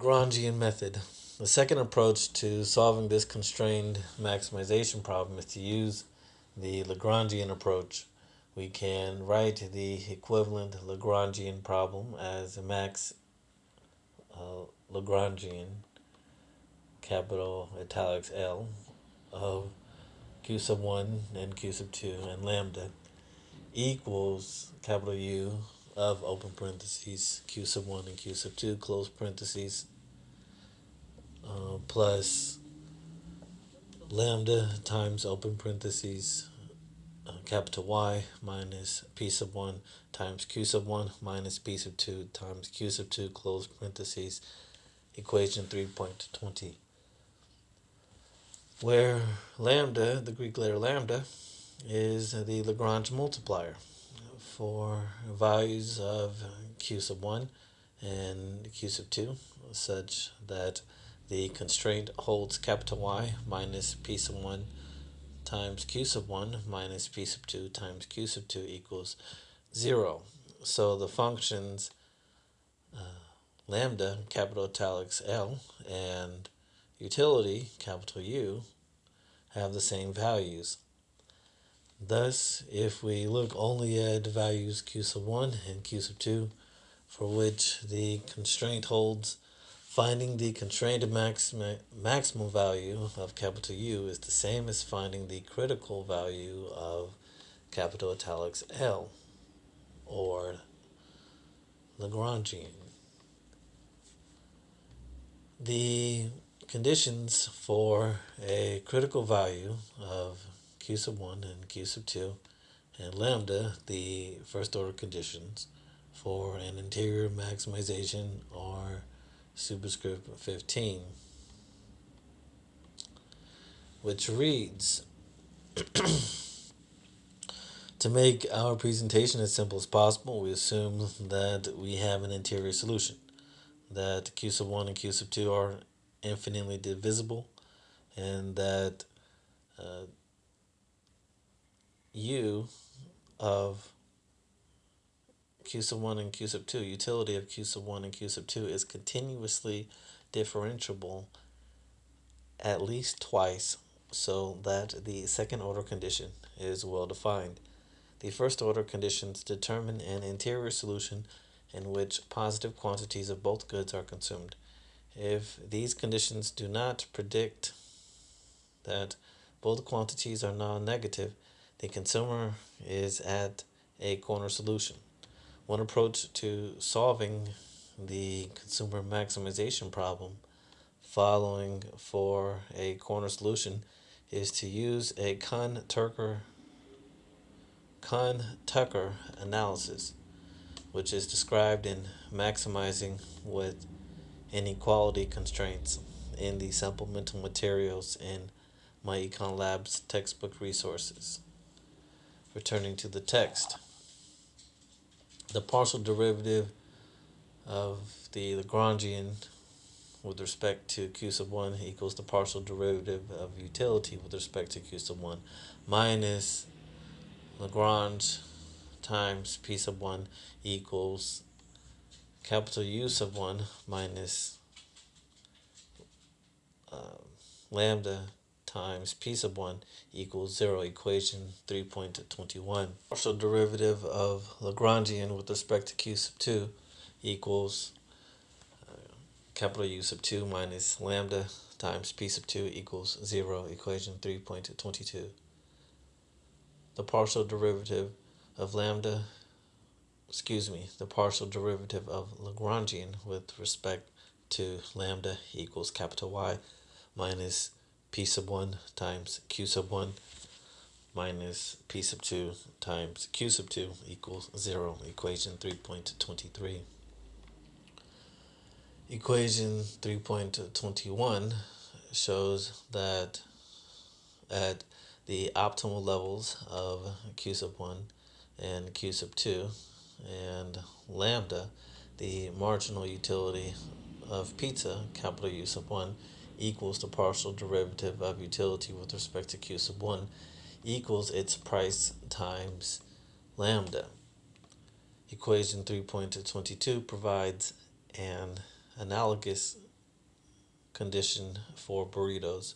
Lagrangian method. The second approach to solving this constrained maximization problem is to use the Lagrangian approach. We can write the equivalent Lagrangian problem as a max Lagrangian, capital italics L, of q sub 1 and q sub 2 and lambda equals capital U of open parentheses q sub 1 and q sub 2 close parentheses plus lambda times open parentheses capital Y minus p sub 1 times q sub 1 minus p sub 2 times q sub 2 close parentheses equation 3.20, where lambda, the Greek letter lambda, is the Lagrange multiplier for values of q sub 1 and q sub 2 such that the constraint holds capital Y minus p sub 1 times q sub 1 minus p sub 2 times q sub 2 equals 0. So the functions lambda, capital italics L, and utility, capital U, have the same values. Thus, if we look only at values q sub 1 and q sub 2, for which the constraint holds, finding the constrained maximum value of capital U is the same as finding the critical value of capital italics L, or Lagrangian. The conditions for a critical value of q sub 1 and q sub 2 and lambda, the first order conditions for an interior maximization, are superscript 15, which reads, to make our presentation as simple as possible, we assume that we have an interior solution, that q sub 1 and q sub 2 are infinitely divisible, and that u of q sub 1 and q sub 2, utility of q sub 1 and q sub 2, is continuously differentiable at least twice, so that the second order condition is well defined. The first order conditions determine an interior solution in which positive quantities of both goods are consumed. If these conditions do not predict that both quantities are non-negative, the consumer is at a corner solution. One approach to solving the consumer maximization problem following for a corner solution is to use a Kahn-Tucker analysis, which is described in Maximizing with Inequality Constraints in the supplemental materials in my Econ Lab's textbook resources. Returning to the text, the partial derivative of the Lagrangian with respect to q sub 1 equals the partial derivative of utility with respect to q sub 1 minus Lagrange times p sub 1 equals capital U sub 1 minus lambda times p sub 1 equals 0, equation 3.21. Partial derivative of Lagrangian with respect to q sub 2 equals capital U sub 2 minus lambda times p sub 2 equals 0, equation 3.22. The partial derivative of the partial derivative of Lagrangian with respect to lambda equals capital Y minus p sub 1 times q sub 1 minus p sub 2 times q sub 2 equals 0, equation 3.23. Equation 3.21 shows that at the optimal levels of q sub 1 and q sub 2 and lambda, the marginal utility of pizza, capital U sub 1, equals the partial derivative of utility with respect to q sub 1 equals its price times lambda. Equation 3.22 provides an analogous condition for burritos.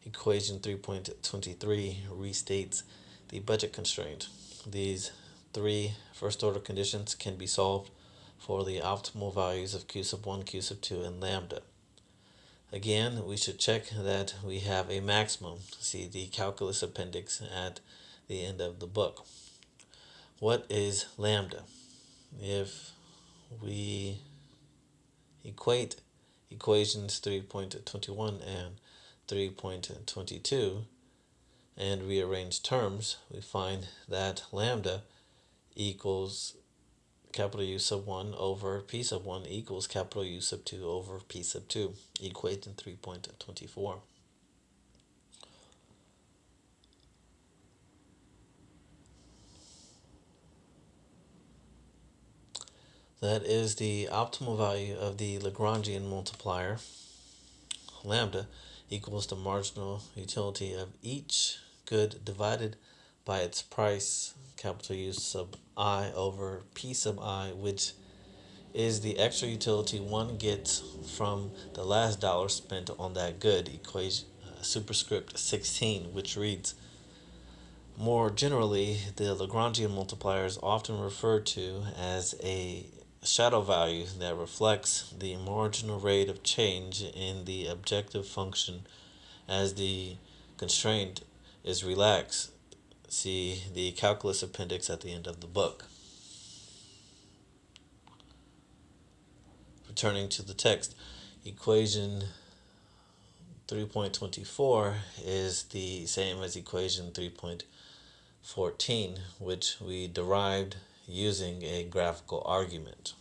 Equation 3.23 restates the budget constraint. These three first order conditions can be solved for the optimal values of q sub 1, q sub 2, and lambda. Again, we should check that we have a maximum. See the calculus appendix at the end of the book. What is lambda? If we equate equations 3.21 and 3.22 and rearrange terms, we find that lambda equals capital U sub 1 over P sub 1 equals capital U sub 2 over P sub 2, equation 3.24. That is the optimal value of the Lagrangian multiplier. Lambda equals the marginal utility of each good divided by its price, capital U sub I over P sub I, which is the extra utility one gets from the last dollar spent on that good, equation superscript 16, which reads, more generally, the Lagrangian multiplier is often referred to as a shadow value that reflects the marginal rate of change in the objective function as the constraint is relaxed. See the calculus appendix at the end of the book. Returning to the text, equation 3.24 is the same as equation 3.14, which we derived using a graphical argument.